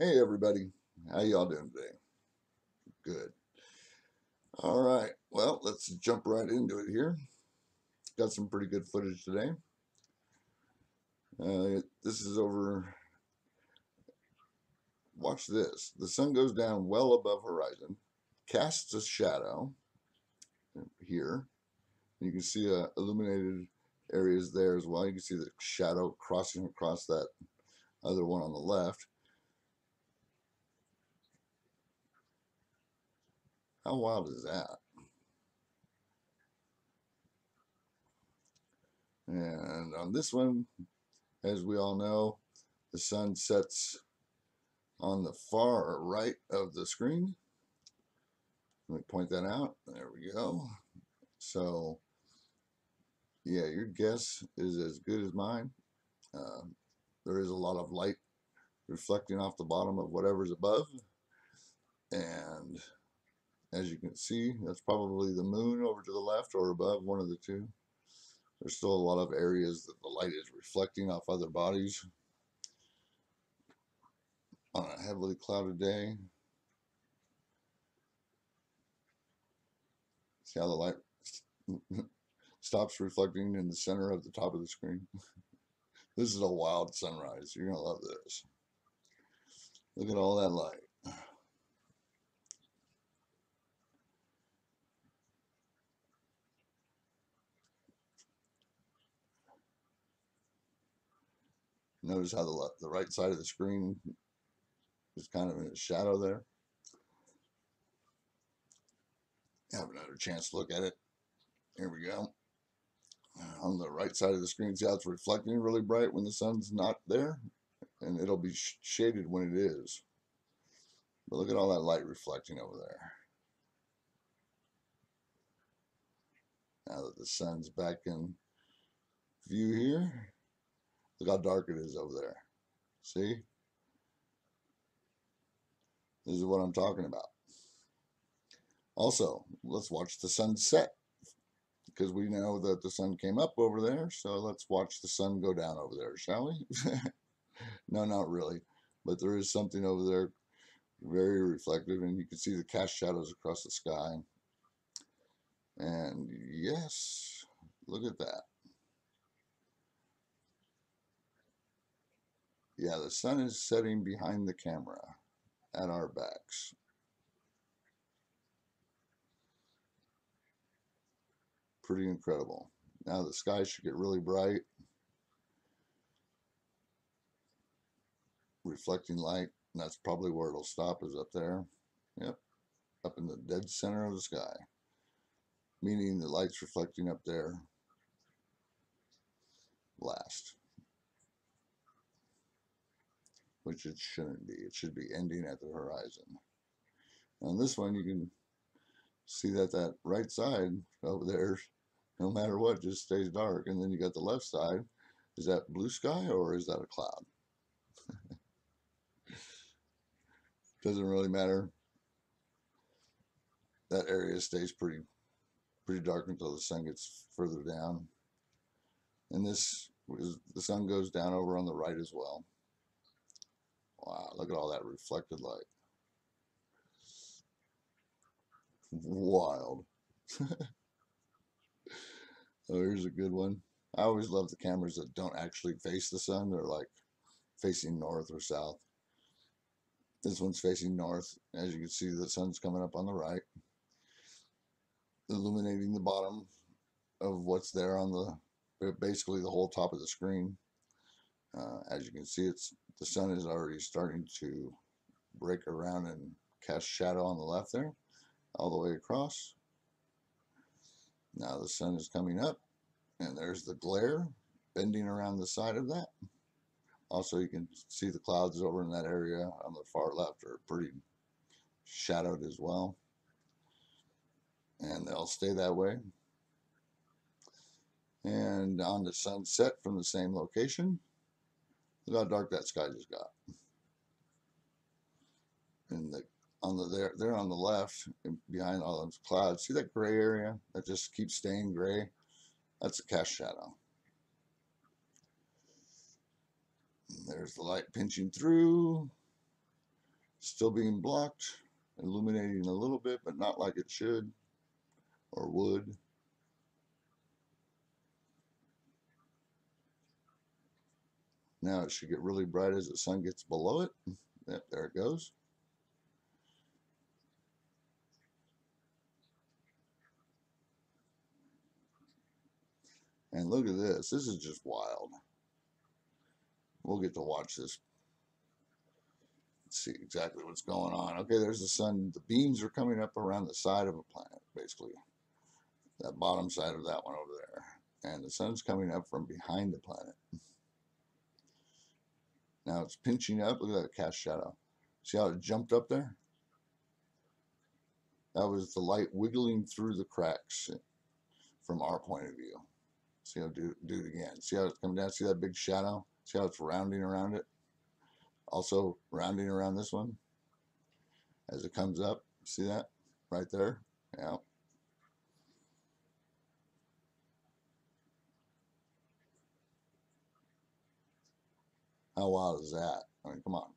Hey everybody, how y'all doing today? Good. All right, well, let's jump right into it here. Got some pretty good footage today. This is over, watch this. The sun goes down well above horizon, casts a shadow here. You can see illuminated areas there as well. You can see the shadow crossing across that other one on the left. How wild is that? And on this one, as we all know, the sun sets on the far right of the screen. Let me point that out. There we go. So, yeah, your guess is as good as mine. Uh, there is a lot of light reflecting off the bottom of whatever's above. And as you can see, that's probably the moon over to the left or above, one of the two. There's still a lot of areas that the light is reflecting off other bodies on a heavily clouded day. See how the light stops reflecting in the center of the top of the screen? This is a wild sunrise. You're going to love this. Look at all that light. Notice how the right side of the screen is kind of in a shadow there. Have another chance to look at it. Here we go. On the right side of the screen, see how it's reflecting really bright when the sun's not there? And it'll be shaded when it is. But look at all that light reflecting over there. Now that the sun's back in view here, look how dark it is over there. See? This is what I'm talking about. Also, let's watch the sunset because we know that the sun came up over there. So let's watch the sun go down over there, shall we? No, not really. But there is something over there very reflective, and you can see the cast shadows across the sky. And yes, look at that. Yeah, the sun is setting behind the camera at our backs. Pretty incredible. Now the sky should get really bright, reflecting light, and that's probably where it'll stop, is up there. Yep, up in the dead center of the sky, meaning the light's reflecting up there last, which it shouldn't be. It should be ending at the horizon. On this one, you can see that that right side over there, no matter what, just stays dark. And then you got the left side. Is that blue sky or is that a cloud? Doesn't really matter. That area stays pretty dark until the sun gets further down. And this is the sun goes down over on the right as well. Wow, look at all that reflected light. Wild. Oh, here's a good one. I always love the cameras that don't actually face the sun. They're like facing north or south. This one's facing north. As you can see, the sun's coming up on the right, illuminating the bottom of what's there on basically the whole top of the screen. As you can see, the sun is already starting to break around and cast shadow on the left there, all the way across. Now the sun is coming up, and there's the glare bending around the side of that. Also, you can see the clouds over in that area on the far left are pretty shadowed as well. And they'll stay that way. And on the sunset from the same location, look how dark that sky just got. And there on the left, behind all those clouds, see that gray area that just keeps staying gray? That's a cast shadow. And there's the light pinching through. still being blocked, illuminating a little bit, but not like it should or would. Now it should get really bright as the sun gets below it. Yep, there it goes. And look at this. This is just wild. We'll get to watch this. Let's see exactly what's going on. Okay, there's the sun. The beams are coming up around the side of a planet, basically. That bottom side of that one over there. And the sun's coming up from behind the planet. Now it's pinching up. Look at that cast shadow. See how it jumped up there? That was the light wiggling through the cracks from our point of view. See how do it again. See how it's coming down? See that big shadow? See how it's rounding around it? Also rounding around this one as it comes up. See that? Right there? Yeah. How wild is that? I mean, come on.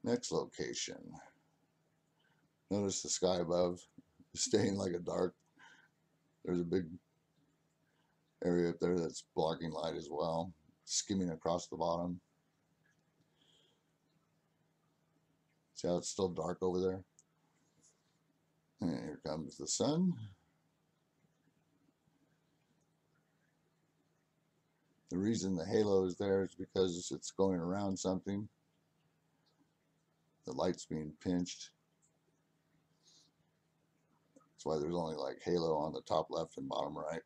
Next location. Notice the sky above is staying like a dark. There's a big area up there that's blocking light as well, skimming across the bottom. See how it's still dark over there? And here comes the sun. The reason the halo is there is because it's going around something. The light's being pinched. That's why there's only like halo on the top left and bottom right.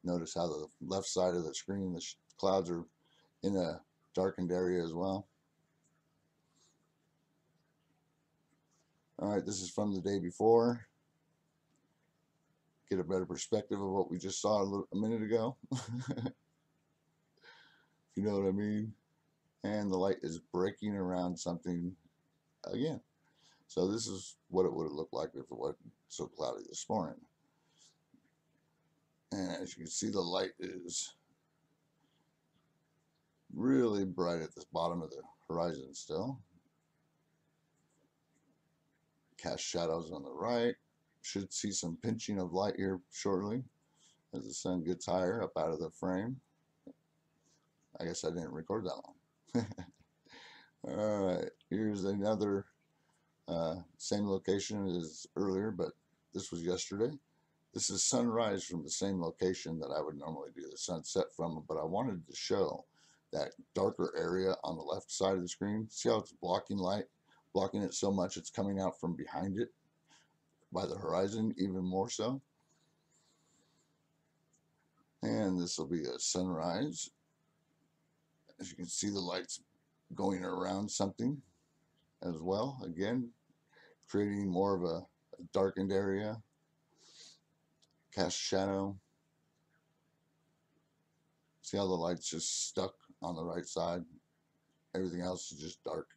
Notice how the left side of the screen, the clouds are in a darkened area as well. All right, this is from the day before. Get a better perspective of what we just saw a minute ago. If you know what I mean. And the light is breaking around something again. So this is what it would have looked like if it wasn't so cloudy this morning. And as you can see, the light is really bright at the bottom of the horizon still. Cast shadows on the right. Should see some pinching of light here shortly as the sun gets higher up out of the frame. I guess I didn't record that long. All right, here's another same location as earlier, but this was yesterday. This is sunrise from the same location that I would normally do the sunset from, but I wanted to show that darker area on the left side of the screen. See how it's blocking light, blocking it so much it's coming out from behind it by the horizon, even more so. And this will be a sunrise. As you can see, the light's going around something as well. Again, creating more of a darkened area. Cast shadow. See how the light's just stuck on the right side? Everything else is just dark.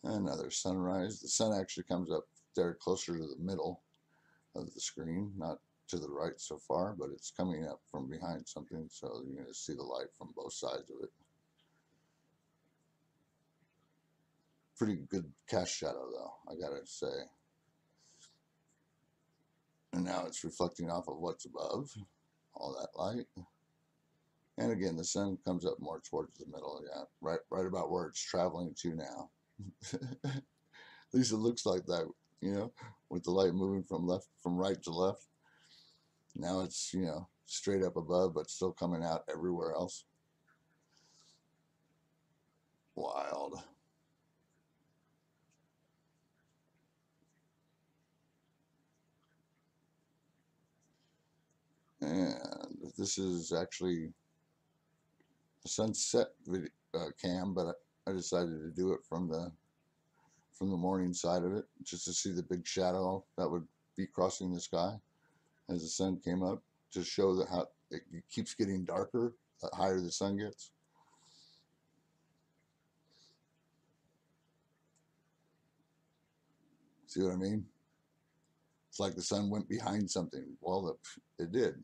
Another sunrise. The sun actually comes up there closer to the middle of the screen, not to the right so far, but it's coming up from behind something, so you're going to see the light from both sides of it. Pretty good cast shadow, though, I gotta say. And now it's reflecting off of what's above, all that light. And again, the sun comes up more towards the middle, yeah, right about where it's traveling to now. At least it looks like that, you know, with the light moving from right to left. Now it's, you know, straight up above, but still coming out everywhere else. Wild. And this is actually a sunset video, cam, but I decided to do it from the morning side of it, just to see the big shadow that would be crossing the sky as the sun came up, to show that how it keeps getting darker the higher the sun gets. See what I mean? It's like the sun went behind something. Well, it did.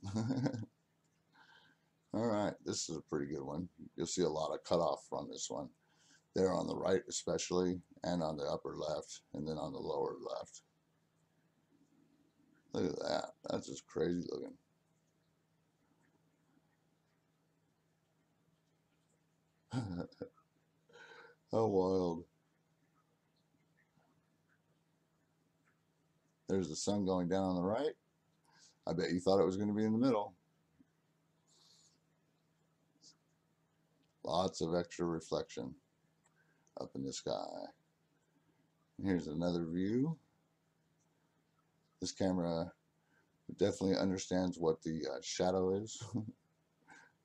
All right, this is a pretty good one. You'll see a lot of cutoff on this one. There on the right especially, and on the upper left, and then on the lower left. Look at that. That's just crazy looking. How wild. There's the sun going down on the right. I bet you thought it was going to be in the middle. Lots of extra reflection up in the sky. And here's another view. This camera definitely understands what the shadow is.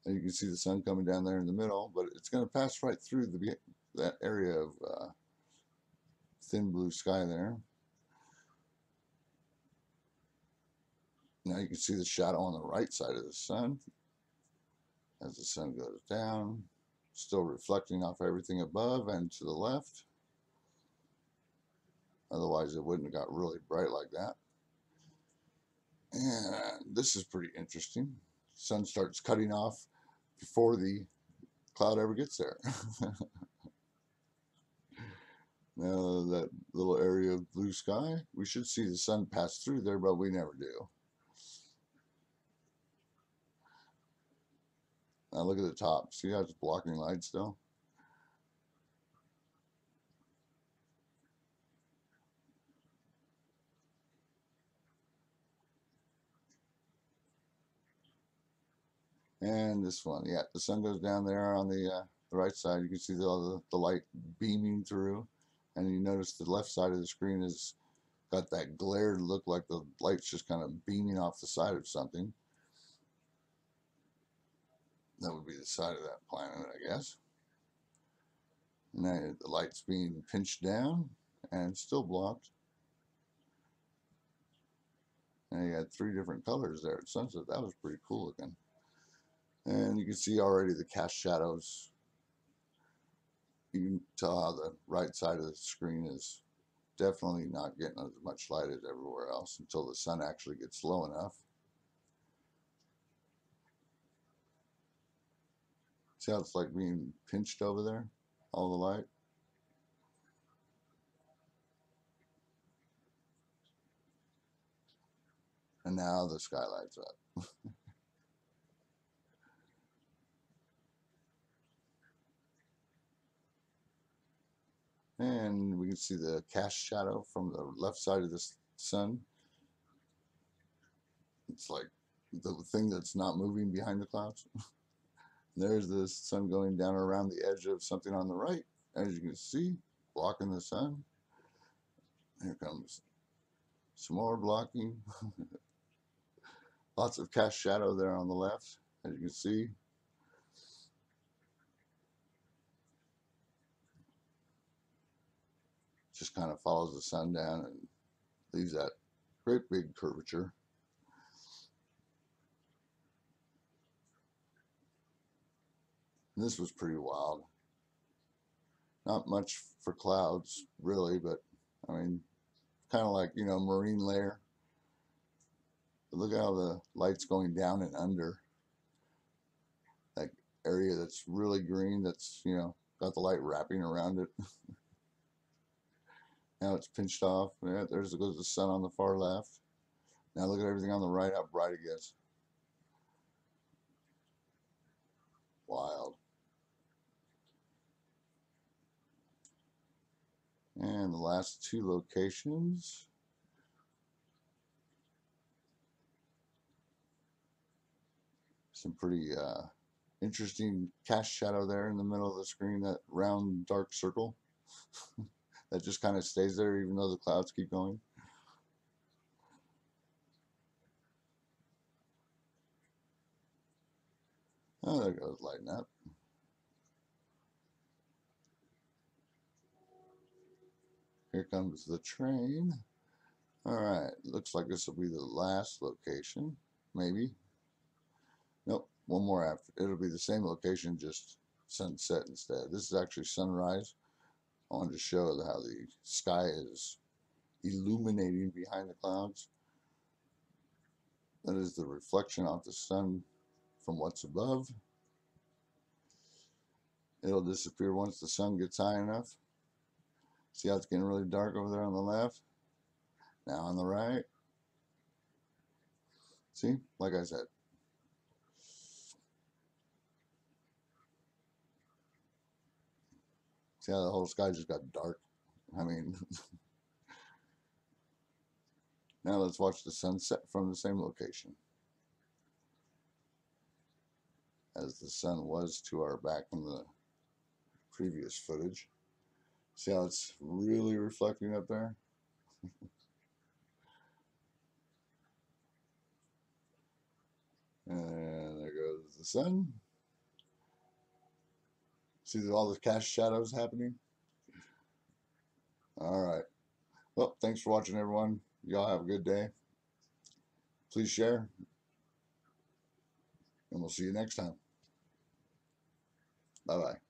And you can see the sun coming down there in the middle, but it's going to pass right through that area of thin blue sky there. Now you can see the shadow on the right side of the sun as the sun goes down, still reflecting off everything above and to the left. Otherwise it wouldn't have got really bright like that. And this is pretty interesting. Sun starts cutting off before the cloud ever gets there. Now that little area of blue sky, we should see the sun pass through there, but we never do. Now look at the top. See how it's blocking light still? And this one, yeah, the sun goes down there on the right side. You can see all the light beaming through. And you notice the left side of the screen has got that glared look like the light's just kind of beaming off the side of something. That would be the side of that planet, I guess. And now the light's being pinched down and still blocked. And you had 3 different colors there at sunset. That was pretty cool looking. And you can see already the cast shadows. You can tell how the right side of the screen is definitely not getting as much light as everywhere else until the sun actually gets low enough. See how it's like being pinched over there? All the light. And now the sky lights up. And we can see the cast shadow from the left side of the sun. It's like the thing that's not moving behind the clouds. There's the sun going down around the edge of something on the right, as you can see, blocking the sun. Here comes some more blocking. Lots of cast shadow there on the left, as you can see. Just kind of follows the sun down and leaves that great big curvature. And this was pretty wild. Not much for clouds, really, but I mean, kind of like, marine layer. But look at how the light's going down and under that area that's really green, that's, got the light wrapping around it. Now it's pinched off. Yeah, goes the sun on the far left. Now look at everything on the right, how bright it gets. Wild. And the last 2 locations. Some pretty interesting cast shadow there in the middle of the screen, that round dark circle that just kind of stays there even though the clouds keep going. Oh, there goes lighting up. Here comes the train. All right, looks like this will be the last location, maybe. Nope, one more after. It'll be the same location, just sunset instead. This is actually sunrise. I wanted to show how the sky is illuminating behind the clouds. That is the reflection off the sun from what's above. It'll disappear once the sun gets high enough. See how it's getting really dark over there on the left? Now on the right. See, like I said. See how the whole sky just got dark? I mean, now let's watch the sunset from the same location as the sun was to our back in the previous footage. See how it's really reflecting up there? And there goes the sun. See all the cast shadows happening? All right. Well, thanks for watching, everyone. Y'all have a good day. Please share. And we'll see you next time. Bye-bye.